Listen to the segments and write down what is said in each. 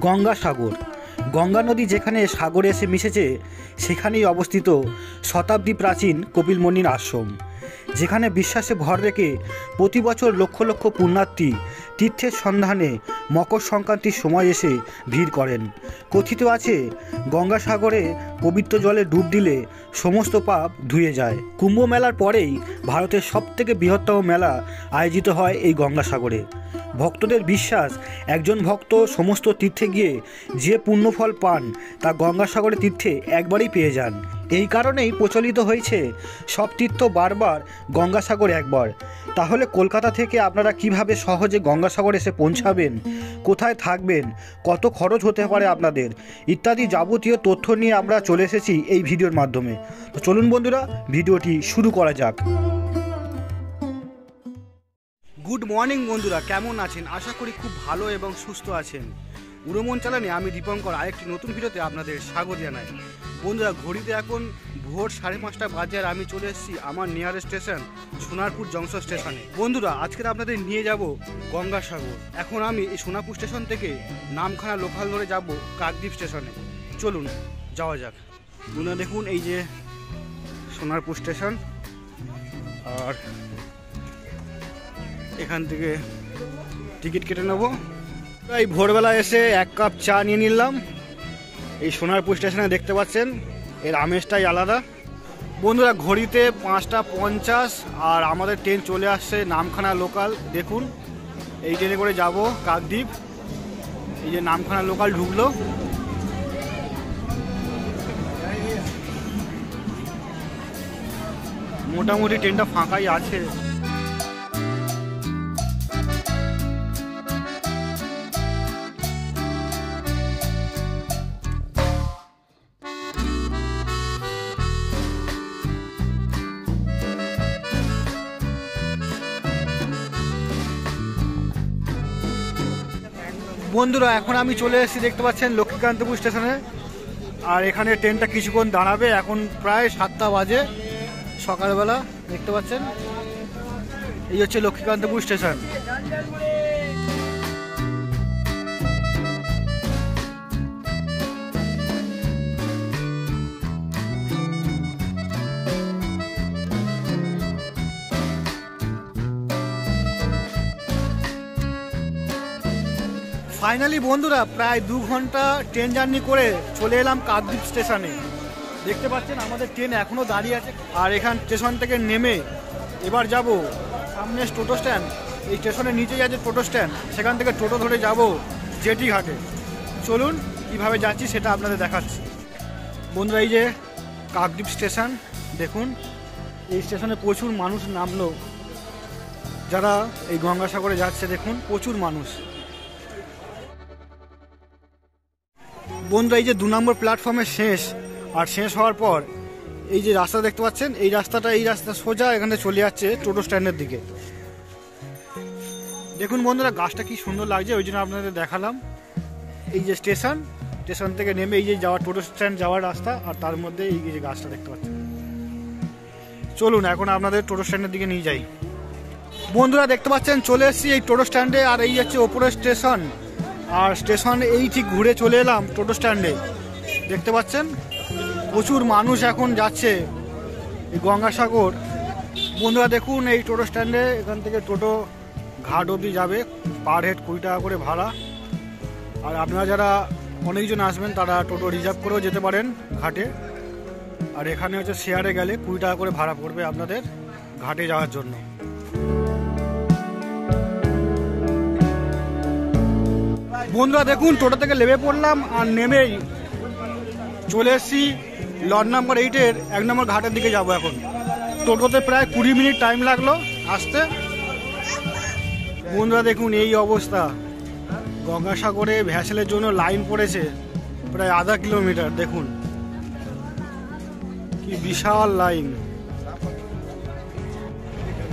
গঙ্গাসাগর। গঙ্গা নদী যেখানে সাগরে এসে মিশেছে সেখানেই অবস্থিত শতাব্দী প্রাচীন কপিলমুনির আশ্রম, যেখানে বিশ্বাসে ভর রেখে প্রতি বছর লক্ষ লক্ষ পুণ্যার্থী তীর্থের সন্ধানে মকর সংক্রান্তির সময় এসে ভিড় করেন। কথিত আছে গঙ্গাসাগরে পবিত্র জলে ডুব দিলে সমস্ত পাপ ধুয়ে যায়। কুম্ভ মেলার পরেই ভারতের সবথেকে বৃহত্তম মেলা আয়োজিত হয় এই গঙ্গাসাগরে। ভক্তদের বিশ্বাস, একজন ভক্ত সমস্ত তীর্থে গিয়ে যে পুণ্যফল পান তা গঙ্গাসাগরে তীর্থে একবারই পেয়ে যান। এই কারণেই প্রচলিত হয়েছে সব তীর্থ বারবার, গঙ্গাসাগর একবার। তাহলে কলকাতা থেকে আপনারা কিভাবে সহজে গঙ্গাসাগর এসে পৌঁছাবেন, কোথায় থাকবেন, কত খরচ হতে পারে আপনাদের, ইত্যাদি যাবতীয় তথ্য নিয়ে আমরা চলে এসেছি এই ভিডিওর মাধ্যমে। তো চলুন বন্ধুরা, ভিডিওটি শুরু করা যাক। গুড মর্নিং বন্ধুরা, কেমন আছেন? আশা করি খুব ভালো এবং সুস্থ আছেন। উড়োমন চালানে আমি দীপঙ্কর আরেকটি নতুন ভিডিওতে আপনাদের স্বাগত জানাই। বন্ধুরা, ঘড়িতে এখন ভোর 5:30 বাজে আর আমি চলে এসেছি আমার নিয়ারেস্ট স্টেশন সোনারপুর জংশন স্টেশনে। বন্ধুরা, আজকে আপনাদের নিয়ে যাব গঙ্গাসাগর। এখন আমি এই সোনারপুর স্টেশন থেকে নামখানা লোকাল ধরে যাব কাকদ্বীপ স্টেশনে। চলুন যাওয়া যাক। বন্ধুরা দেখুন, এই যে সোনারপুর স্টেশন, আর এখান থেকে টিকিট কেটে নেব। এই ভোরবেলা এসে এক কাপ চা নিয়ে নিলাম। এই সোনারপুর স্টেশনে দেখতে পাচ্ছেন এর আমেজটাই আলাদা। বন্ধুরা, ঘড়িতে 5:50 আর আমাদের ট্রেন চলে আসছে নামখানা লোকাল। দেখুন, এই ট্রেনে করে যাব কাকদ্বীপ। এই যে নামখানা লোকাল ঢুকলো। মোটামুটি ট্রেনটা ফাঁকাই আছে। বন্ধুরা, এখন আমি চলে এসেছি, দেখতে পাচ্ছেন লক্ষ্মীকান্তপুর স্টেশনে। আর এখানে ট্রেনটা কিছুক্ষণ দাঁড়াবে। এখন প্রায় 7টা বাজে সকালবেলা, দেখতে পাচ্ছেন। এই হচ্ছে লক্ষ্মীকান্তপুর স্টেশন। ফাইনালি বন্ধুরা, প্রায় 2 ঘন্টা ট্রেন জার্নি করে চলে এলাম কাকদ্বীপ স্টেশনে। দেখতে পাচ্ছেন আমাদের ট্রেন এখনও দাঁড়িয়ে আছে। আর এখান স্টেশন থেকে নেমে এবার যাব সামনে টোটো স্ট্যান্ড। এই স্টেশনের নিচেই আছে টোটো স্ট্যান্ড, সেখান থেকে টোটো ধরে যাব জেটি ঘাটে। চলুন কীভাবে যাচ্ছি সেটা আপনাদের দেখাচ্ছি। বন্ধুরা, এই যে কাকদ্বীপ স্টেশন দেখুন। এই স্টেশনে প্রচুর মানুষ নামলো, যারা এই গঙ্গাসাগরে যাচ্ছে। দেখুন প্রচুর মানুষ। বন্ধুরা, এই যে 2 নম্বর প্ল্যাটফর্মের শেষ, আর শেষ হওয়ার পর এই যে রাস্তা দেখতে পাচ্ছেন, এই রাস্তা সোজা এখানে চলে যাচ্ছে টোটো স্ট্যান্ডের দিকে। দেখুন বন্ধুরা, গাছটা কি সুন্দর লাগছে, ওই জন্য আপনাদের দেখালাম। এই যে স্টেশন থেকে নেমে এই যে যাওয়ার টোটো স্ট্যান্ড যাওয়ার রাস্তা, আর তার মধ্যে এই যে গাছটা দেখতে পাচ্ছেন। চলুন এখন আপনাদের টোটো স্ট্যান্ডের দিকে নিয়ে যাই। বন্ধুরা দেখতে পাচ্ছেন চলে এসেছি এই টোটো স্ট্যান্ডে, আর এই হচ্ছে ওপরের স্টেশন। আর স্টেশন এই ঠিক ঘুরে চলে এলাম টোটো স্ট্যান্ডে। দেখতে পাচ্ছেন প্রচুর মানুষ এখন যাচ্ছে এই গঙ্গাসাগর। বন্ধুরা দেখুন, এই টোটো স্ট্যান্ডে এখান থেকে টোটো ঘাট অবধি যাবে, পার হেড 20 টাকা করে ভাড়া। আর আপনারা যারা অনেকজন আসবেন তারা টোটো রিজার্ভ করেও যেতে পারেন ঘাটে। আর এখানে হচ্ছে শেয়ারে গেলে 20 টাকা করে ভাড়া পড়বে আপনাদের ঘাটে যাওয়ার জন্য। বন্ধুরা দেখুন, টোটো থেকে নেমে পড়লাম, আর নেমেই চলে এসেছি লট নাম্বার 8-এর 1 নম্বর ঘাটের দিকে যাব। এখন টোটোতে প্রায় 20 মিনিট টাইম লাগলো আসতে। বন্ধুরা দেখুন এই অবস্থা, গঙ্গাসাগরে ভ্যাসেলের জন্য লাইন পড়েছে প্রায় আধা কিলোমিটার। দেখুন কি বিশাল লাইন।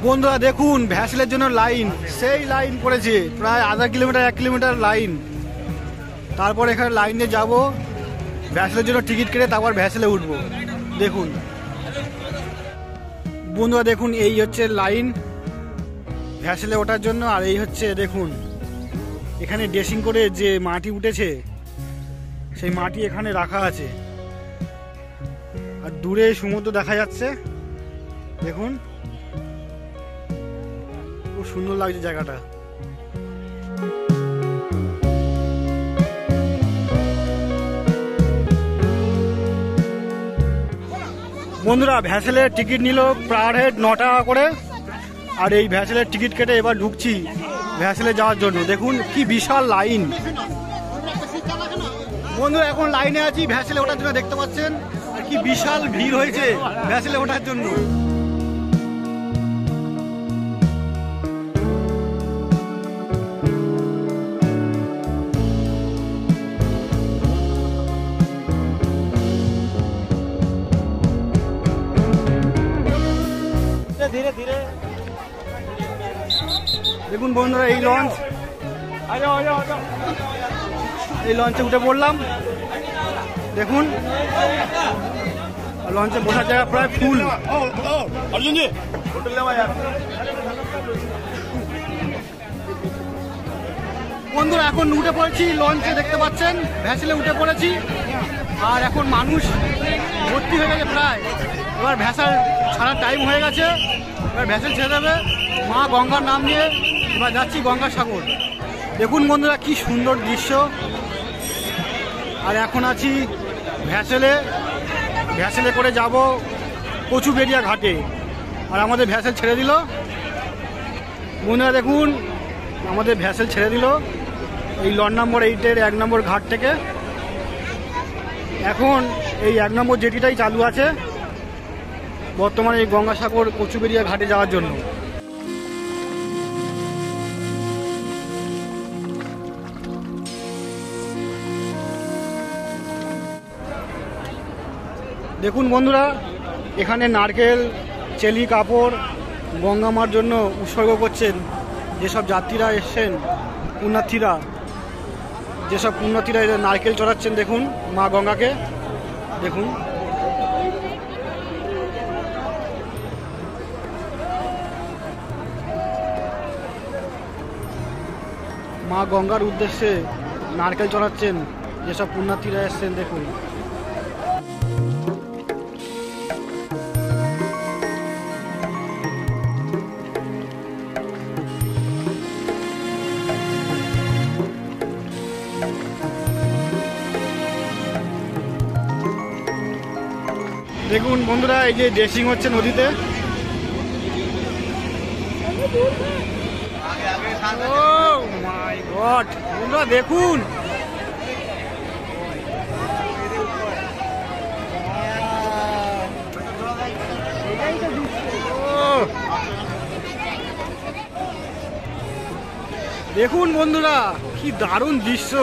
বন্ধুরা দেখুন, ভ্যাসেলের জন্য লাইন, সেই লাইন পড়েছে প্রায় আধা কিলোমিটার 1 কিলোমিটার লাইন। তারপর এখানে লাইনে যাব, ভ্যাসেলের জন্য টিকিট কেটে তারপর ভ্যাসেলে উঠবো। দেখুন বন্ধুরা, দেখুন এই হচ্ছে লাইন ভ্যাসেলে ওঠার জন্য। আর এই হচ্ছে দেখুন এখানে ড্রেসিং করে যে মাটি উঠেছে সেই মাটি এখানে রাখা আছে। আর দূরে সমুদ্র দেখা যাচ্ছে, দেখুন খুব সুন্দর লাগছে জায়গাটা। বন্ধুরা ভ্যাসেলের টিকিট নিল পার হেড 9 টাকা করে। আর এই ভ্যাসেলের টিকিট কেটে এবার ঢুকছি ভ্যাসেলে যাওয়ার জন্য। দেখুন কি বিশাল লাইন। বন্ধুরা এখন লাইনে আছি ভ্যাসেলে ওঠার জন্য, দেখতে পাচ্ছেন আর কি বিশাল ভিড় হয়েছে ভ্যাসেলে ওঠার জন্য। ধীরে ধীরে দেখুন বন্ধুরা এই লঞ্চ, এই লঞ্চে উঠে পড়লাম। দেখুন লঞ্চে বসার জায়গা প্রায় ফুল। বন্ধুরা এখন উঠে পড়েছি লঞ্চে, দেখতে পাচ্ছেন ভ্যাসেলে উঠে পড়েছি। আর এখন মানুষ ভর্তি হয়ে গেছে প্রায়। এবার ভ্যাসেল ছাড়ার টাইম হয়ে গেছে, এবার ভ্যাসেল ছেড়ে দেবে। মা গঙ্গার নাম নিয়ে এবার যাচ্ছি গঙ্গাসাগর। দেখুন বন্ধুরা কি সুন্দর দৃশ্য। আর এখন আছি ভ্যাসেলে, ভ্যাসেলে করে যাব কচুবেড়িয়া ঘাটে। আর আমাদের ভ্যাসেল ছেড়ে দিল বন্ধুরা, দেখুন আমাদের ভ্যাসেল ছেড়ে দিল এই লঞ্চ নম্বর 8-এর 1 নম্বর ঘাট থেকে। এখন এই 1 নম্বর জেটিটাই চালু আছে বর্তমানে এই গঙ্গাসাগর কচুবেড়িয়া ঘাটে যাওয়ার জন্য। দেখুন বন্ধুরা এখানে নারকেল, চেলি কাপড় গঙ্গা মার জন্য উৎসর্গ করছেন যেসব যাত্রীরা এসছেন, পুণ্যার্থীরা, যেসব পুণ্যার্থীরা নারকেল চড়াচ্ছেন। দেখুন মা গঙ্গাকে, দেখুন মা গঙ্গার উদ্দেশ্যে নারকেল চড়াচ্ছেন যেসব পুণ্যার্থীরা এসছেন। দেখুন দেখুন বন্ধুরা এই যে ড্রেসিং হচ্ছে নদীতে। Oh my God! বন্ধুরা দেখুন দেখুন বন্ধুরা কি দারুণ দৃশ্য।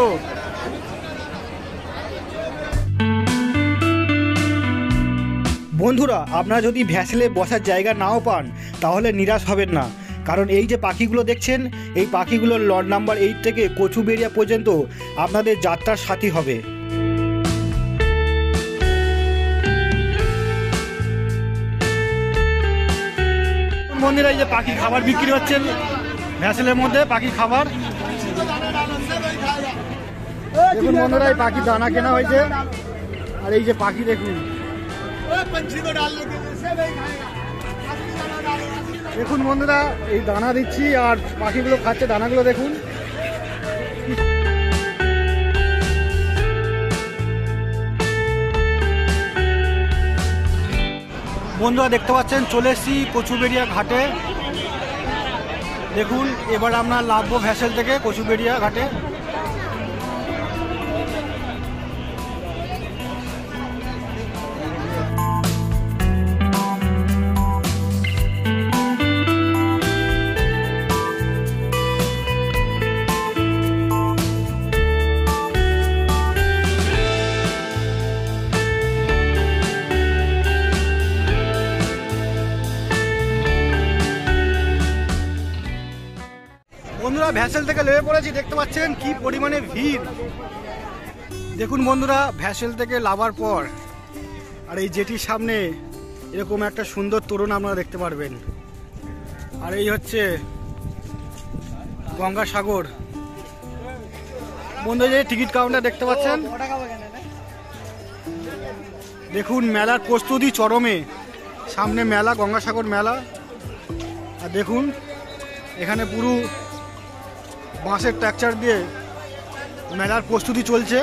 বন্ধুরা আপনারা যদি ভ্যাসেলে বসার জায়গা নাও পান তাহলে নিরাশ হবেন না, কারণ এই যে পাখিগুলো দেখছেন এই পাখিগুলোর লঞ্চ নাম্বার 8 থেকে কচুবেড়িয়া পর্যন্ত আপনাদের যাত্রার সাথী হবে। বন্ধুরা এই যে পাখি খাবার বিক্রি হচ্ছে ভ্যাসেলের মধ্যে, পাখি খাবার। দেখুন বন্ধুরা এই পাখি দানা কেনা হয়েছে। আর এই যে পাখি দেখুন, দেখুন বন্ধুরা এই দানা দিচ্ছি আর পাখিগুলো খাচ্ছে দানাগুলো। দেখুন বন্ধুরা দেখতে পাচ্ছেন চলে এসেছি কচুবেড়িয়া ঘাটে। দেখুন এবার আমরা নামবো ভ্যাসেল থেকে কচুবেড়িয়া ঘাটে। বন্ধুরা ভ্যাসেল থেকে নেমে পড়েছি, দেখতে পাচ্ছেন কি পরিমাণে ভিড়। দেখুন বন্ধুরা ভ্যাসেল থেকে নামার পর আর এই জেটির সামনে এরকম একটা সুন্দর তোরণ আপনারা দেখতে পারবেন। আর এই হচ্ছে গঙ্গাসাগর। বন্ধুরা যে টিকিট কাউন্টার দেখতে পাচ্ছেন, দেখুন মেলার প্রস্তুতি চরমে, সামনে মেলা, গঙ্গাসাগর মেলা। আর দেখুন এখানে পুরো বাঁশের ট্রাকচার দিয়ে মেলার প্রস্তুতি চলছে।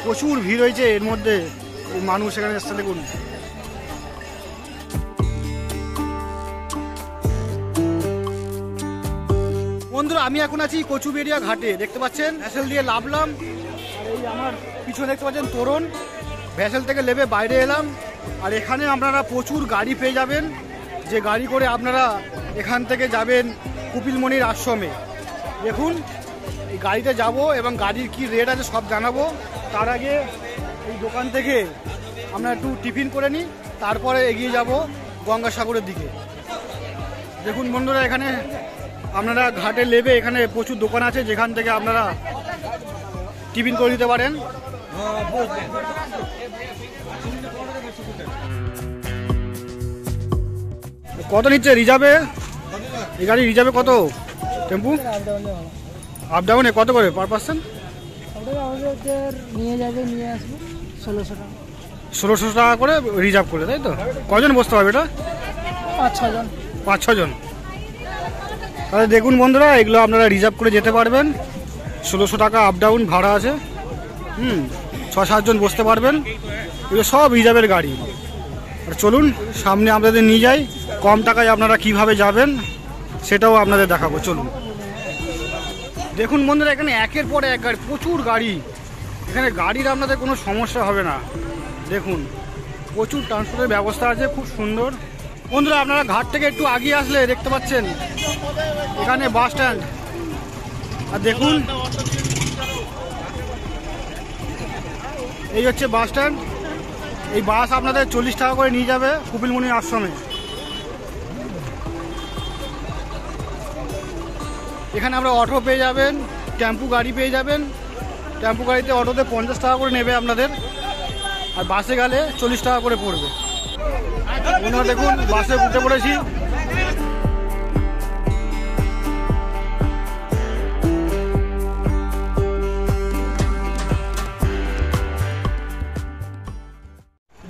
প্রচুর ভিড় হয়েছে এর মধ্যে, মানুষ এখানে এসছে। দেখুন বন্ধুরা, আমি এখন আছি কচুবেড়িয়া ঘাটে, দেখতে পাচ্ছেন ভ্যাসেল দিয়ে নামলাম। আর এই আমার পিছনে দেখতে পাচ্ছেন তোরণ, ভ্যাসেল থেকে নেমে বাইরে এলাম। আর এখানে আপনারা প্রচুর গাড়ি পেয়ে যাবেন, যে গাড়ি করে আপনারা এখান থেকে যাবেন কপিলমুনির আশ্রমে। দেখুন এই গাড়িতে যাব এবং গাড়ির কি রেট আছে সব জানাবো। তার আগে এই দোকান থেকে আমরা একটু টিফিন করে নিই, তারপরে এগিয়ে যাব গঙ্গাসাগরের দিকে। দেখুন বন্ধুরা, এখানে আপনারা ঘাটে নেবে, এখানে প্রচুর দোকান আছে যেখান থেকে আপনারা টিফিন করে নিতে পারেন। কত নিচ্ছে রিজার্ভে? এই গাড়ি রিজার্ভে কত? টেম্পু আপ ডাউনে কত করে পার পার্সন? নিয়ে যাবে, নিয়ে আসবে 1600 টাকা। 1600 টাকা করে রিজার্ভ করে, তাই তো? কজন বসতে হবে এটা? 5-6 জন। 5-6 জন। তাহলে দেখুন বন্ধুরা, এগুলো আপনারা রিজার্ভ করে যেতে পারবেন। 1600 টাকা আপ ডাউন ভাড়া আছে। 6-7 জন বসতে পারবেন। এগুলো সব রিজার্ভের গাড়ি। আর চলুন সামনে আপনাদের নিয়ে যাই, কম টাকায় আপনারা কিভাবে যাবেন সেটাও আপনাদের দেখাবো। চলুন। দেখুন বন্ধুরা, এখানে একের পর এক গাড়ি, প্রচুর গাড়ি। এখানে গাড়ির আপনাদের কোনো সমস্যা হবে না। দেখুন প্রচুর ট্রান্সপোর্টের ব্যবস্থা আছে, খুব সুন্দর। বন্ধুরা, আপনারা ঘাট থেকে একটু আগিয়ে আসলে দেখতে পাচ্ছেন এখানে বাস স্ট্যান্ড। আর দেখুন এই হচ্ছে বাস স্ট্যান্ড। এই বাস আপনাদের 40 টাকা করে নিয়ে যাবে কপিলমুনি আশ্রমে। এখানে আমরা অটো পেয়ে যাবেন, টেম্পু গাড়ি পেয়ে যাবেন। টেম্পু গাড়িতে অটোতে 50 টাকা করে নেবে আপনাদের, আর বাসে গেলে 40 টাকা করে পড়বে। বন্ধুরা দেখুন, বাসে উঠে পড়েছি।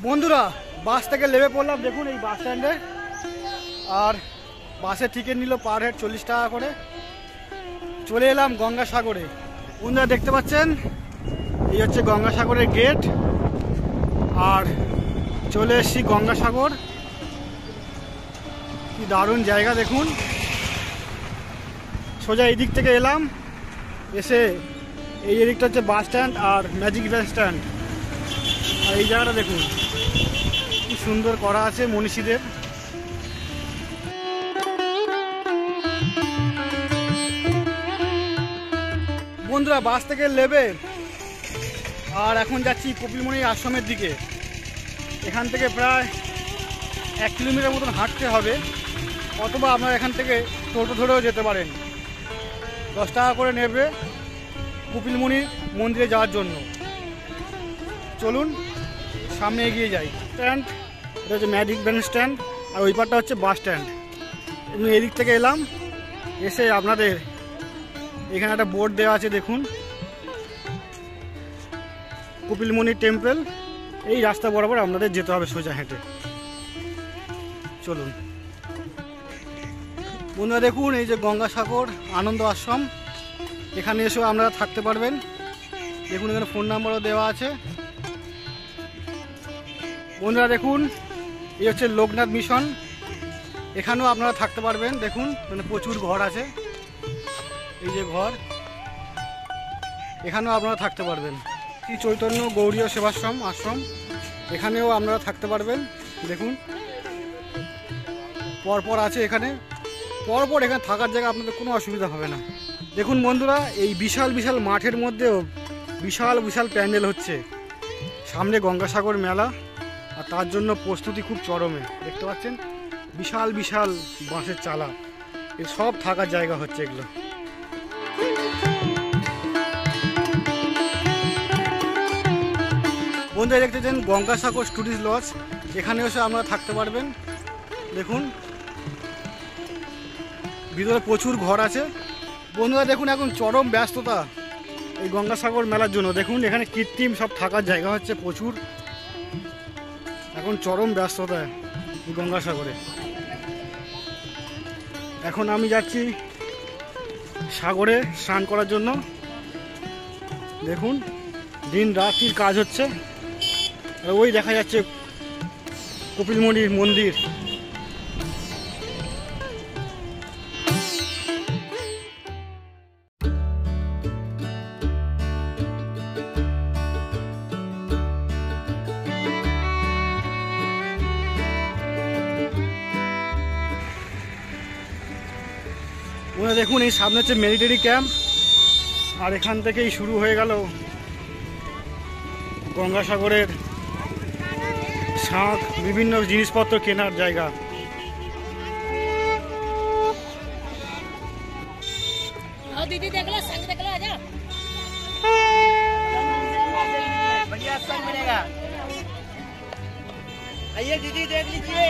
বন্ধুরা বাস থেকে নেমে পড়লাম, দেখুন এই বাস স্ট্যান্ডে। আর বাসের টিকিট নিল পার হেড 40 টাকা করে। চলে এলাম গঙ্গাসাগরে। বন্ধুরা দেখতে পাচ্ছেন এই হচ্ছে গঙ্গাসাগরের গেট। আর চলে এসেছি গঙ্গাসাগর। কি দারুণ জায়গা দেখুন। সোজা এই দিক থেকে এলাম, এসে এই দিকটা হচ্ছে বাস স্ট্যান্ড আর ম্যাজিক বাস স্ট্যান্ড। আর এই জায়গাটা দেখুন কি সুন্দর করা আছে মনীষীদের। বন্ধুরা বাস থেকে নেবে আর এখন যাচ্ছি কপিলমুনি আশ্রমের দিকে। এখান থেকে প্রায় 1 কিলোমিটার মতন হাঁটতে হবে, অথবা আপনারা এখান থেকে টোটো ধরেও যেতে পারেন। 10 টাকা করে নেবে কপিলমুনি মন্দিরে যাওয়ার জন্য। চলুন সামনে এগিয়ে যাই। স্ট্যান্ড, এটা হচ্ছে ম্যাজিক ভ্যান স্ট্যান্ড, আর ওই পারটা হচ্ছে বাস স্ট্যান্ড। এদিক থেকে এলাম, এসে আপনাদের এখানে একটা বোর্ড দেওয়া আছে দেখুন, কপিলমুনি টেম্পল। এই রাস্তা বরাবর আপনাদের যেতে হবে সোজা হেঁটে। চলুন বন্ধুরা, দেখুন এই যে গঙ্গাসাগর আনন্দ আশ্রম, এখানে এসেও আপনারা থাকতে পারবেন। দেখুন এখানে ফোন নাম্বারও দেওয়া আছে। বন্ধুরা দেখুন এই হচ্ছে লোকনাথ মিশন, এখানেও আপনারা থাকতে পারবেন। দেখুন মানে প্রচুর ঘর আছে, এই যে ঘর, এখানেও আপনারা থাকতে পারবেন। শ্রী চৈতন্য গৌড়ীয় সেবাশ্রম আশ্রম, এখানেও আপনারা থাকতে পারবেন। দেখুন পরপর আছে, এখানে পরপর এখানে থাকার জায়গা, আপনাদের কোনো অসুবিধা হবে না। দেখুন বন্ধুরা, এই বিশাল বিশাল মাঠের মধ্যেও বিশাল বিশাল প্যান্ডেল হচ্ছে। সামনে গঙ্গাসাগর মেলা, আর তার জন্য প্রস্তুতি খুব চরমে। দেখতে পাচ্ছেন বিশাল বিশাল বাঁশের চালা, এই সব থাকার জায়গা হচ্ছে এগুলো। বন্ধুরা দেখতেছেন গঙ্গাসাগর টুরিস্ট লজ, এখানে এসে আপনারা থাকতে পারবেন। দেখুন ভিতরে প্রচুর ঘর আছে। বন্ধুরা দেখুন এখন চরম ব্যস্ততা এই গঙ্গাসাগর মেলার জন্য। দেখুন এখানে কৃত্রিম সব থাকার জায়গা হচ্ছে প্রচুর। এখন চরম ব্যস্ততা এই গঙ্গাসাগরে। এখন আমি যাচ্ছি সাগরে স্নান করার জন্য। দেখুন দিন রাত্রির কাজ হচ্ছে। আর ওই দেখা যাচ্ছে কপিলমুনির মন্দির। ওরা দেখুন এই সামনে হচ্ছে মিলিটারি ক্যাম্প, আর এখান থেকেই শুরু হয়ে গেল গঙ্গাসাগরের শাঁখ, বিভিন্ন জিনিসপত্র কেনার জায়গা। दीदी देख लो, संग देख लो, आजा। बढ़िया संग मिलेगा। आइए दीदी देख लीजिए।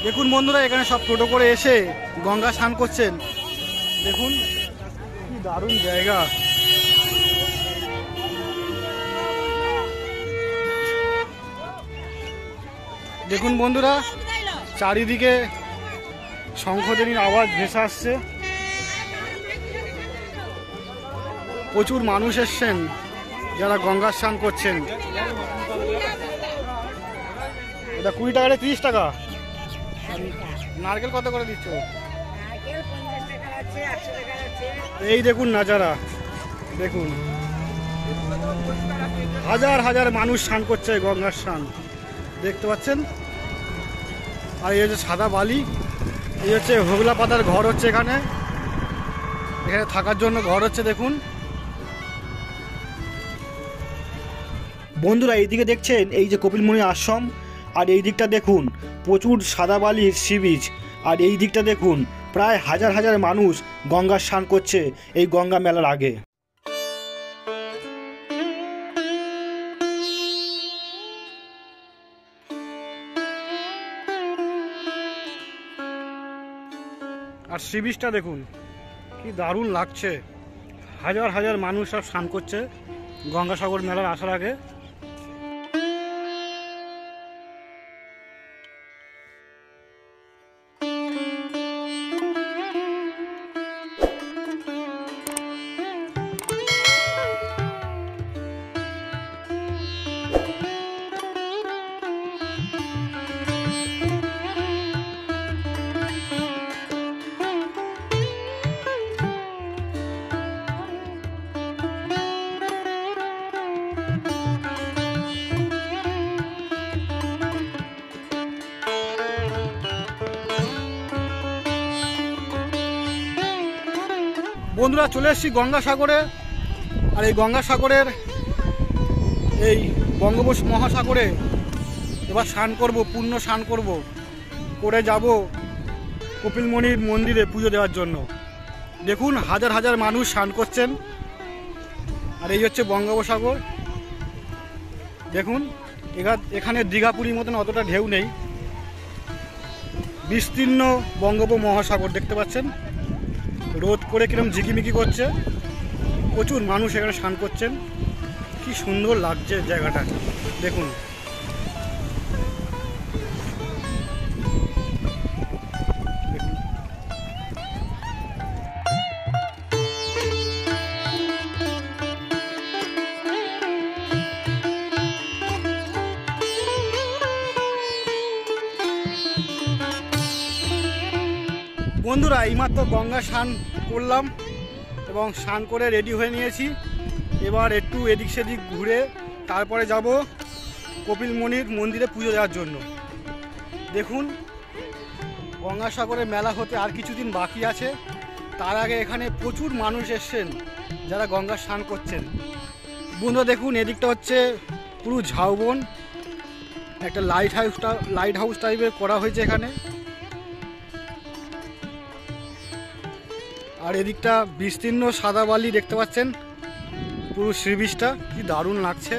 দেখুন বন্ধুরা এখানে সব টোটো করে এসে গঙ্গা স্নান করছেন। দেখুন কি দারুণ জায়গা। দেখুন বন্ধুরা চারিদিকে শঙ্খধ্বনির আওয়াজ ভেসে আসছে। প্রচুর মানুষ এসছেন যারা গঙ্গা স্নান করছেন। এটা 20 টাকা 30 টাকা। নারকেল কত করে দিচ্ছ? এই দেখুন নাজারা, দেখুন হাজার হাজার মানুষ স্নান করছে গঙ্গার স্নান, দেখতে পাচ্ছেন। আর এই হচ্ছে সাদা বালি, এই হচ্ছে হোগলা পাতার ঘর হচ্ছে এখানে, এখানে থাকার জন্য ঘর হচ্ছে। দেখুন বন্ধুরা এইদিকে দেখছেন এই যে কপিলমুনি আশ্রম, আর এই দিকটা দেখুন প্রচুর সাদা বালির সি বিচ, আর এই দিকটা দেখুন প্রায় হাজার হাজার মানুষ গঙ্গা স্নান করছে এই গঙ্গা মেলার আগে। আর সি বিচটা দেখুন কি দারুণ লাগছে, হাজার হাজার মানুষ সব স্নান করছে গঙ্গাসাগর মেলার আসার আগে। বন্ধুরা চলে এসেছি গঙ্গাসাগরে, আর এই গঙ্গাসাগরের এই বঙ্গোপসাগর মহাসাগরে এবার স্নান করব, পূর্ণ স্নান করব, করে যাব কপিলমুনির মন্দিরে পুজো দেওয়ার জন্য। দেখুন হাজার হাজার মানুষ স্নান করছেন, আর এই হচ্ছে বঙ্গোপসাগর। দেখুন এখানে দীঘাপুরীর মতন অতটা ঢেউ নেই, বিস্তীর্ণ বঙ্গোপমহাসাগর দেখতে পাচ্ছেন। রোদ করে কিরম ঝিকিমিকি করছে, প্রচুর মানুষ এখানে স্নান করছেন। কি সুন্দর লাগছে জায়গাটা দেখুন। বন্ধুরা এইমাত্র গঙ্গা স্নান করলাম এবং স্নান করে রেডি হয়ে নিয়েছি। এবার একটু এদিক সেদিক ঘুরে তারপরে যাব কপিলমুনির মন্দিরে পুজো দেওয়ার জন্য। দেখুন গঙ্গাসাগরের মেলা হতে আর কিছুদিন বাকি আছে, তার আগে এখানে প্রচুর মানুষ এসছেন যারা গঙ্গা স্নান করছেন। বন্ধুরা দেখুন এদিকটা হচ্ছে পুরো ঝাউবন, একটা লাইট হাউস টাইপের করা হয়েছে এখানে। আর এদিকটা বিস্তীর্ণ সাদা বালি দেখতে পাচ্ছেন, পুরো সি বিচটা কি দারুণ লাগছে।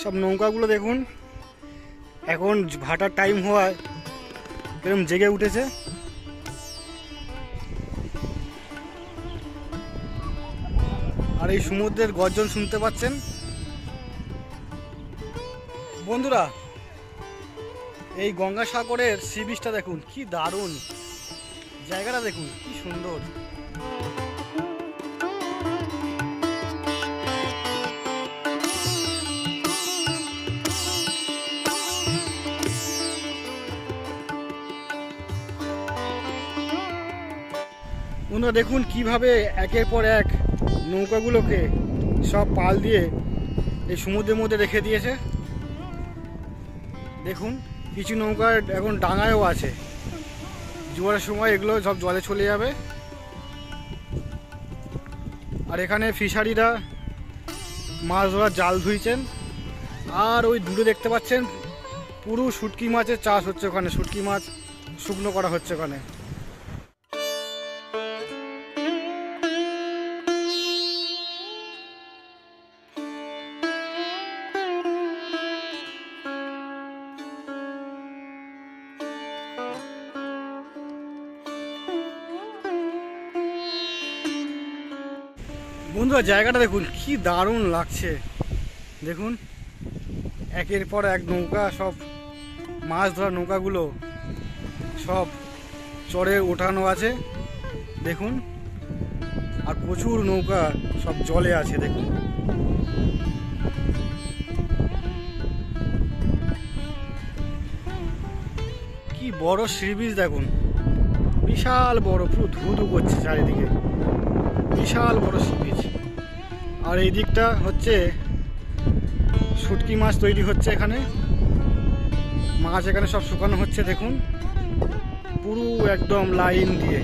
সব নৌকাগুলো দেখুন, এখন ভাটার টাইম হওয়ায় এরকম জেগে উঠেছে। আর এই সমুদ্রের গর্জন শুনতে পাচ্ছেন বন্ধুরা। এই গঙ্গাসাগরের সি বিচটা দেখুন কি দারুণ, জায়গাটা দেখুন কি সুন্দর। বন্ধুরা দেখুন কিভাবে একের পর এক নৌকাগুলোকে সব পাল দিয়ে এই সমুদ্রের মধ্যে রেখে দিয়েছে। দেখুন কিছু নৌকা এখন ডাঙায়ও আছে, জোয়ারের সময় এগুলো সব জলে চলে যাবে। আর এখানে ফিশারিরা মাছ ধরার জাল ধুইছেন। আর ওই দূরে দেখতে পাচ্ছেন পুরো শুটকি মাছের চাষ হচ্ছে, ওখানে শুটকি মাছ শুকনো করা হচ্ছে ওখানে। বন্ধুরা জায়গাটা দেখুন কি দারুণ লাগছে। দেখুন একের পর এক নৌকা, সব মাছ ধরা নৌকাগুলো সব চড়ে ওঠানো আছে দেখুন। আর প্রচুর নৌকা সব জলে আছে দেখুন। কি বড় সি বিচ দেখুন, বিশাল বড়, পুরো ধুধু করছে চারিদিকে, বিশাল বড় সি বিচ। আর এই দিকটা হচ্ছে শুটকি মাছ তৈরি হচ্ছে, এখানে মাছ এখানে সব শুকানো হচ্ছে দেখুন, পুরো একদম লাইন দিয়ে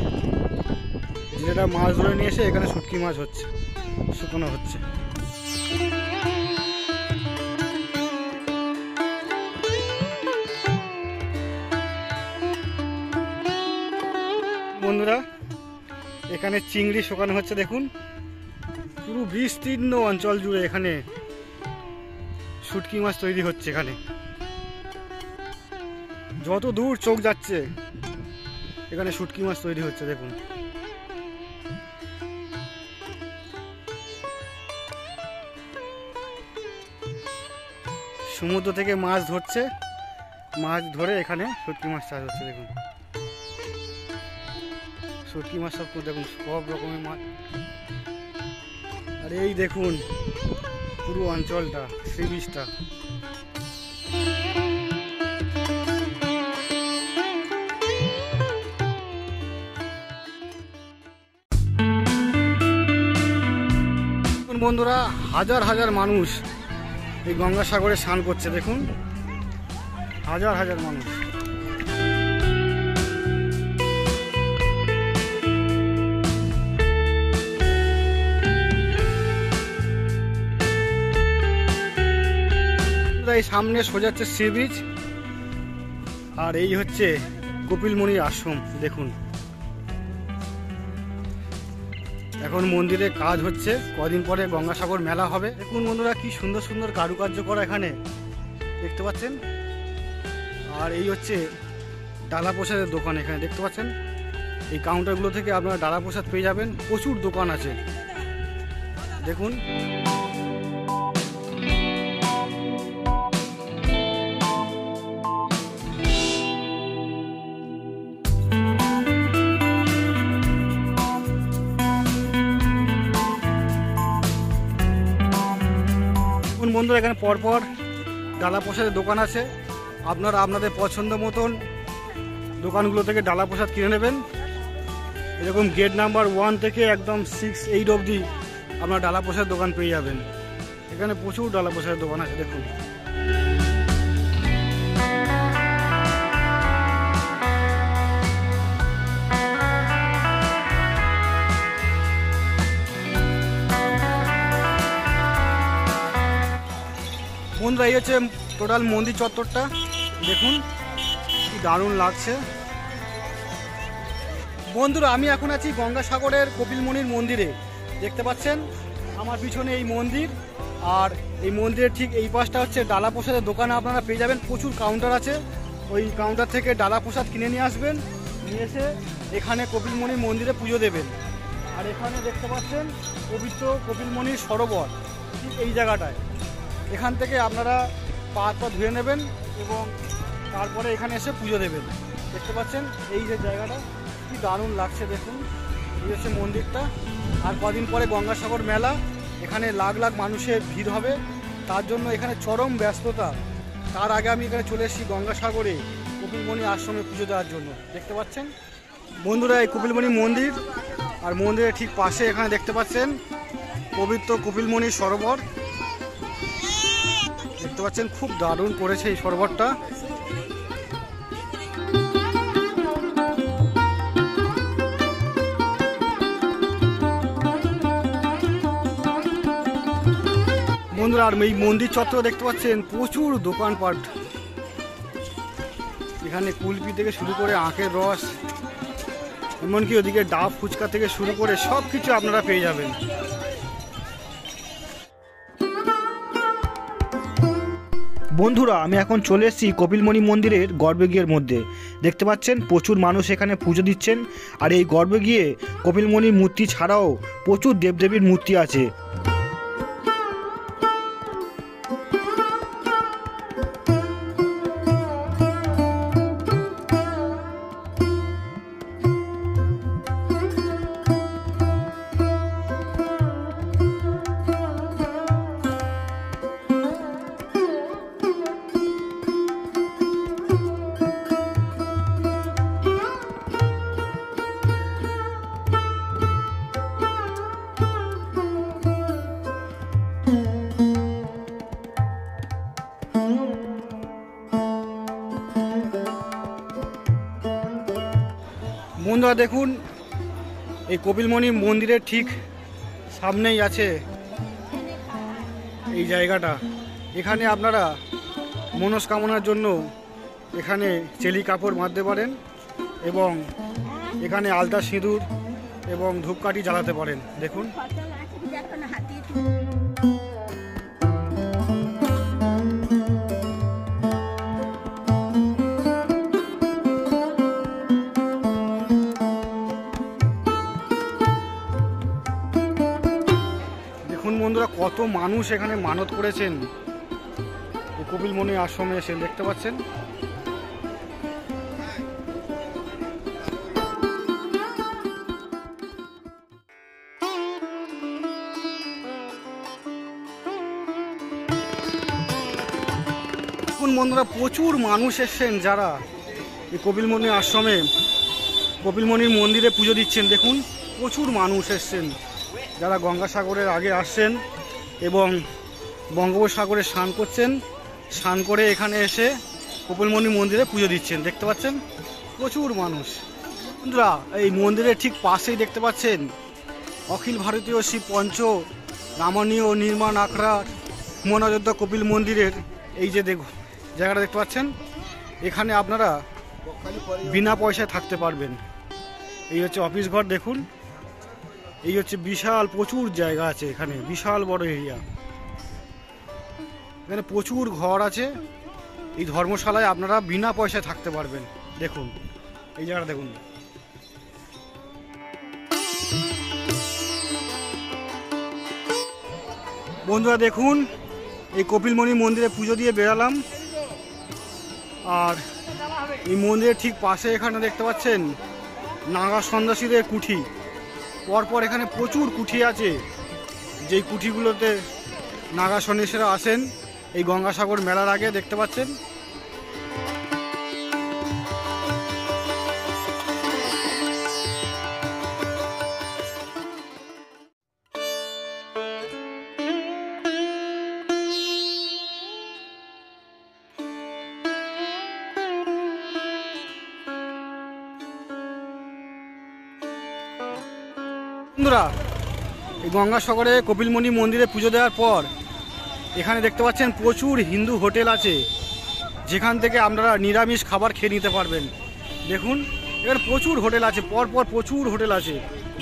যেটা মাছ ধরে নিয়ে এসে এখানে শুটকি মাছ হচ্ছে, শুকানো হচ্ছে। বন্ধুরা এখানে চিংড়ি শুকানো হচ্ছে দেখুন, পুরো বিস্তীর্ণ অঞ্চল জুড়ে এখানে শুটকি মাছ তৈরি হচ্ছে। এখানে যত দূর চোখ যাচ্ছে এখানে শুটকি মাছ তৈরি হচ্ছে দেখুন। সমুদ্র থেকে মাছ ধরছে, মাছ ধরে এখানে শুটকি মাছ চাষ হচ্ছে দেখুন। শুটকি মাছ সব দেখুন, সব রকমের মাছ। আর এই দেখুন পুরো অঞ্চলটা, সি বিচটা। বন্ধুরা হাজার হাজার মানুষ এই গঙ্গাসাগরে স্নান করছে দেখুন, হাজার হাজার মানুষ। এই সামনে সোজা হচ্ছে সি বিচ, আর এই হচ্ছে কপিলমুনির আশ্রম দেখুন। এখন মন্দিরে কাজ হচ্ছে, কদিন পরে গঙ্গাসাগর মেলা হবে। দেখুন বন্ধুরা কি সুন্দর সুন্দর কারুকার্য করা এখানে দেখতে পাচ্ছেন। আর এই হচ্ছে ডালা প্রসাদের দোকান, এখানে দেখতে পাচ্ছেন এই কাউন্টারগুলো থেকে আপনারা ডালা প্রসাদ পেয়ে যাবেন। প্রচুর দোকান আছে দেখুন। বন্ধুরা এখানে পরপর ডালা প্রসাদের দোকান আছে, আপনারা আপনাদের পছন্দ মতন দোকানগুলো থেকে ডালা প্রসাদ কিনে নেবেন। এরকম গেট নাম্বার 1 থেকে একদম 6, 8 অবধি আপনারা ডালা প্রসাদের দোকান পেয়ে যাবেন। এখানে প্রচুর ডালা প্রসাদের দোকান আছে দেখুন। বন্ধুরা এই হচ্ছে টোটাল মন্দির চত্বরটা, দেখুন কি দারুণ লাগছে। বন্ধুরা আমি এখন আছি গঙ্গাসাগরের কপিলমুনির মন্দিরে, দেখতে পাচ্ছেন আমার পিছনে এই মন্দির। আর এই মন্দিরের ঠিক এই পাশটা হচ্ছে ডালা প্রসাদের দোকানে আপনারা পেয়ে যাবেন, প্রচুর কাউন্টার আছে। ওই কাউন্টার থেকে ডালা প্রসাদ কিনে নিয়ে আসবেন, নিয়ে এসে এখানে কপিলমুনির মন্দিরে পুজো দেবেন। আর এখানে দেখতে পাচ্ছেন পবিত্র কপিলমুনির সরোবর, ঠিক এই জায়গাটায়। এখান থেকে আপনারা পা হাত পা ধুয়ে নেবেন এবং তারপরে এখানে এসে পুজো দেবেন। দেখতে পাচ্ছেন এই যে জায়গাটা কি দারুণ লাগছে, দেখুন এই হচ্ছে মন্দিরটা। আর কদিন পরে গঙ্গাসাগর মেলা, এখানে লাখ লাখ মানুষের ভিড় হবে, তার জন্য এখানে চরম ব্যস্ততা। তার আগে আমি এখানে চলে এসেছি গঙ্গাসাগরে কপিলমুনি আশ্রমে পুজো দেওয়ার জন্য। দেখতে পাচ্ছেন বন্ধুরা এই কপিলমুনি মন্দির, আর মন্দিরের ঠিক পাশে এখানে দেখতে পাচ্ছেন পবিত্র কপিলমুনি সরোবর। দেখতে পাচ্ছেন খুব দারুণ করেছে এই সরোবরটা। বন্ধুরা আর এই মন্দির চত্বর দেখতে পাচ্ছেন প্রচুর দোকানপাট, এখানে কুলপি থেকে শুরু করে আখের রস, এমনকি ওদিকে ডাব ফুচকা থেকে শুরু করে সব কিছু আপনারা পেয়ে যাবেন। বন্ধুরা আমি এখন চলে এসেছি কপিলমুনি মন্দিরের গর্ভগৃহের মধ্যে। দেখতে পাচ্ছেন প্রচুর মানুষ এখানে পুজো দিচ্ছেন। আর এই গর্ভগৃহে কপিলমুনির মূর্তি ছাড়াও প্রচুর দেবদেবীর মূর্তি আছে। বন্ধুরা দেখুন এই কপিলমুনি মন্দিরের ঠিক সামনেই আছে এই জায়গাটা। এখানে আপনারা মনস্কামনার জন্য এখানে চেলি কাপড় বাঁধতে পারেন এবং এখানে আলতা সিঁদুর এবং ধূপকাঠি জ্বালাতে পারেন। দেখুন বন্ধুরা কত মানুষ এখানে মানত করেছেন এই কপিলমুনি আশ্রমে এসে, দেখতে পাচ্ছেন। এখন বন্ধুরা প্রচুর মানুষ এসছেন যারা এই কপিলমুনি আশ্রমে কপিলমুনির মন্দিরে পুজো দিচ্ছেন। দেখুন প্রচুর মানুষ এসছেন যারা গঙ্গাসাগরের আগে আসছেন এবং বঙ্গোপসাগরে স্নান করছেন, স্নান করে এখানে এসে কপিলমুনি মন্দিরে পুজো দিচ্ছেন। দেখতে পাচ্ছেন প্রচুর মানুষ। বন্ধুরা এই মন্দিরের ঠিক পাশেই দেখতে পাচ্ছেন অখিল ভারতীয় শিব পঞ্চ রামণীয় নির্মাণ আখড়ার মনোযোদ্ধা কপিল মন্দিরের এই যে জায়গাটা দেখতে পাচ্ছেন, এখানে আপনারা বিনা পয়সায় থাকতে পারবেন। এই হচ্ছে অফিস ঘর, দেখুন এই হচ্ছে বিশাল প্রচুর জায়গা আছে, এখানে বিশাল বড় এরিয়া, এখানে প্রচুর ঘর আছে। এই ধর্মশালায় আপনারা বিনা পয়সায় থাকতে পারবেন। দেখুন এই জায়গাটা দেখুন। বন্ধুরা দেখুন এই কপিলমুনি মন্দিরে পুজো দিয়ে বেরালাম, আর এই মন্দিরের ঠিক পাশে এখানে দেখতে পাচ্ছেন নাগা সন্ন্যাসীদের কুঠি। পরপর এখানে প্রচুর কুঠি আছে, যেই কুঠিগুলোতে নাগা সন্ন্যাসীরা আসেন এই গঙ্গাসাগর মেলার আগে। দেখতে পাচ্ছেন বন্ধুরা এই গঙ্গাসাগরে কপিলমুনি মন্দিরে পুজো দেওয়ার পর এখানে দেখতে পাচ্ছেন প্রচুর হিন্দু হোটেল আছে, যেখান থেকে আপনারা নিরামিষ খাবার খেয়ে নিতে পারবেন। দেখুন এখানে প্রচুর হোটেল আছে, পরপর প্রচুর হোটেল আছে,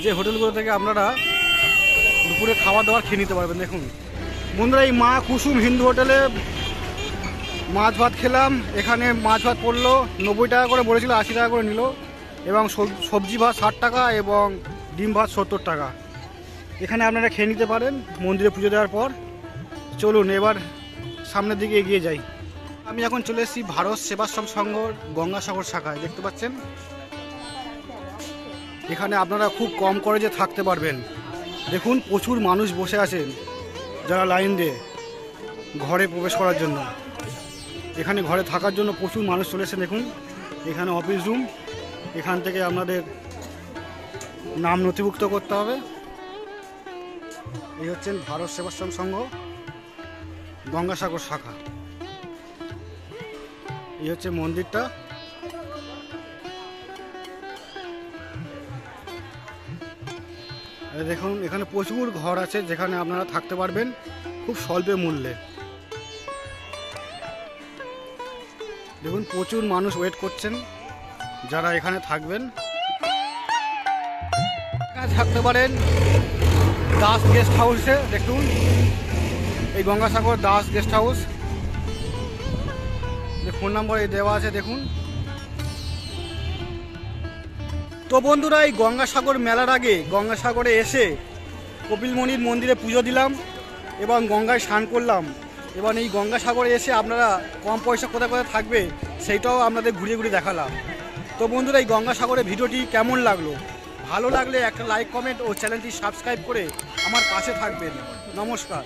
যে হোটেলগুলো থেকে আপনারা দুপুরে খাবার দাবার খেয়ে নিতে পারবেন। দেখুন বন্ধুরা, এই মা কুসুম হিন্দু হোটেলে মাছ ভাত খেলাম। এখানে মাছ ভাত পড়লো 90 টাকা করে, বলেছিল 80 টাকা করে নিল, এবং সবজি ভাত 60 টাকা এবং ডিম ভাত 70 টাকা। এখানে আপনারা খেয়ে নিতে পারেন মন্দিরে পুজো দেওয়ার পর। চলুন এবার সামনের দিকে এগিয়ে যাই। আমি এখন চলে এসেছি ভারত সেবাশ্রম সংঘ গঙ্গাসাগর শাখায়। দেখতে পাচ্ছেন এখানে আপনারা খুব কম খরচে থাকতে পারবেন। দেখুন প্রচুর মানুষ বসে আছেন, যারা লাইন দিয়ে ঘরে প্রবেশ করার জন্য। এখানে ঘরে থাকার জন্য প্রচুর মানুষ চলেছে। দেখুন এখানে অফিস রুম, এখান থেকে আপনাদের নাম নথিভুক্ত করতে হবে। এই হচ্ছেন ভারত সেবাশ্রম সংঘ গঙ্গাসাগর শাখা। এই হচ্ছে মন্দিরটা। দেখুন এখানে প্রচুর ঘর আছে, যেখানে আপনারা থাকতে পারবেন খুব স্বল্প মূল্যে। দেখুন প্রচুর মানুষ ওয়েট করছেন যারা এখানে থাকবেন। এখানে থাকতে পারেন দাস গেস্ট হাউসে। দেখুন এই Gangasagar Das guest house, phone number এই দেওয়া আছে। দেখুন তো বন্ধুরা, এই গঙ্গাসাগর মেলার আগে গঙ্গাসাগরে এসে কপিলমুনির মন্দিরে পুজো দিলাম এবং গঙ্গায় স্নান করলাম। এবং এই গঙ্গাসাগরে এসে আপনারা কম পয়সা কোথায় কোথায় থাকবে সেইটাও আপনাদের ঘুরিয়ে ঘুরিয়ে দেখালাম। তো বন্ধুরা, এই গঙ্গাসাগরের ভিডিওটি কেমন লাগলো? ভালো লাগলে একটা লাইক, কমেন্ট ও চ্যানেলটি সাবস্ক্রাইব করে আমার পাশে থাকবেন। নমস্কার।